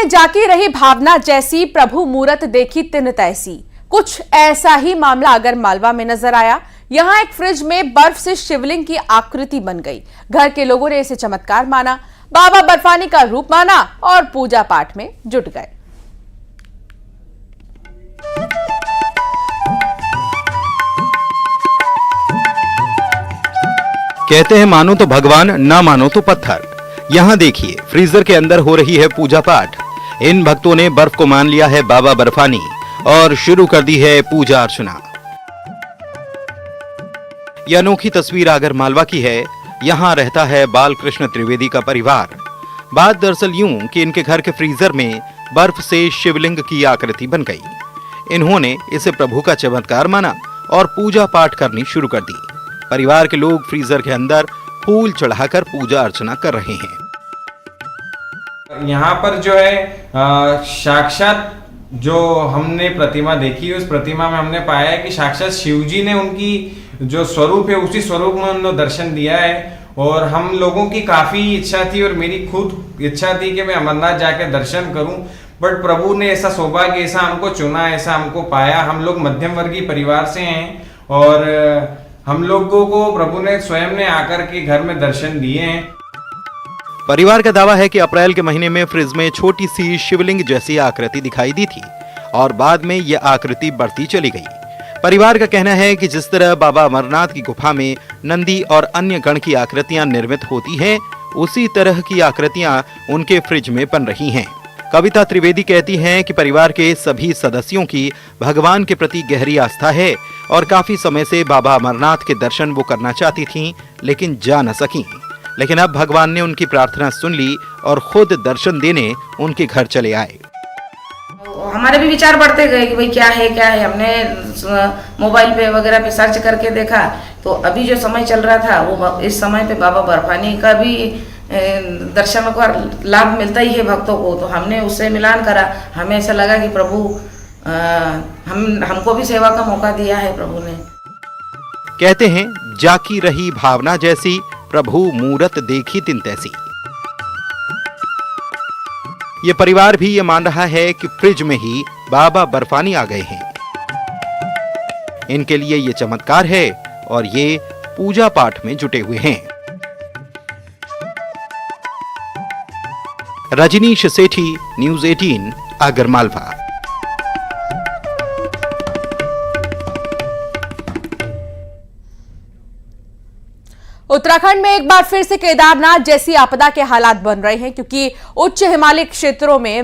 में जाकी रही भावना जैसी, प्रभु मूरत देखी तिन तैसी। कुछ ऐसा ही मामला आगर मालवा में नजर आया। यहां एक फ्रिज में बर्फ से शिवलिंग की आकृति बन गई। घर के लोगों ने इसे चमत्कार माना, बाबा बर्फानी का रूप माना और पूजा पाठ में जुट गए। कहते हैं मानो तो भगवान, ना मानो तो पत्थर। यहाँ देखिए, फ्रीजर के अंदर हो रही है पूजा पाठ। इन भक्तों ने बर्फ को मान लिया है बाबा बर्फानी और शुरू कर दी है पूजा अर्चना। यह अनोखी तस्वीर आगर मालवा की है। यहाँ रहता है बालकृष्ण त्रिवेदी का परिवार। बात दरअसल यूं कि इनके घर के फ्रीजर में बर्फ से शिवलिंग की आकृति बन गई। इन्होंने इसे प्रभु का चमत्कार माना और पूजा पाठ करनी शुरू कर दी। परिवार के लोग फ्रीजर के अंदर फूल चढ़ाकर पूजा अर्चना कर रहे हैं। यहाँ पर जो है साक्षात जो हमने प्रतिमा देखी, उस प्रतिमा में हमने पाया है कि साक्षात शिव जी ने उनकी जो स्वरूप है उसी स्वरूप में उन्होंने दर्शन दिया है। और हम लोगों की काफी इच्छा थी और मेरी खुद इच्छा थी कि मैं अमरनाथ जाके दर्शन करूं, बट प्रभु ने ऐसा सौभाग्य, ऐसा हमको चुना, ऐसा हमको पाया। हम लोग मध्यम वर्गीय परिवार से हैं और हम लोगों को प्रभु ने स्वयं ने आकर के घर में दर्शन दिए हैं। परिवार का दावा है कि अप्रैल के महीने में फ्रिज में छोटी सी शिवलिंग जैसी आकृति दिखाई दी थी और बाद में यह आकृति बढ़ती चली गई। परिवार का कहना है कि जिस तरह बाबा अमरनाथ की गुफा में नंदी और अन्य गण की आकृतियां निर्मित होती हैं, उसी तरह की आकृतियां उनके फ्रिज में बन रही हैं। कविता त्रिवेदी कहती हैं कि परिवार के सभी सदस्यों की भगवान के प्रति गहरी आस्था है और काफी समय से बाबा अमरनाथ के दर्शन वो करना चाहती थीं, लेकिन जा न सकीं। लेकिन अब भगवान ने उनकी प्रार्थना सुन ली और खुद दर्शन देने उनके घर चले आए। हमारे भी विचार बढ़ते गए कि भाई क्या है। हमने मोबाइल पे वगैरह पे सर्च करके देखा तो अभी जो समय चल रहा था वो इस समय पे बाबा बर्फानी का भी दर्शन का लाभ मिलता ही है भक्तों को, तो हमने उससे मिलान करा। हमें ऐसा लगा कि प्रभु हमको भी सेवा का मौका दिया है प्रभु ने। कहते हैं जाकी रही भावना जैसी, प्रभु मूरत देखी तिन तैसी। ये परिवार भी ये मान रहा है कि फ्रिज में ही बाबा बर्फानी आ गए हैं। इनके लिए ये चमत्कार है और ये पूजा पाठ में जुटे हुए हैं। रजनीश सेठी, न्यूज़ 18, आगर मालवा। उत्तराखंड में एक बार फिर से केदारनाथ जैसी आपदा के हालात बन रहे हैं, क्योंकि उच्च हिमालय क्षेत्रों में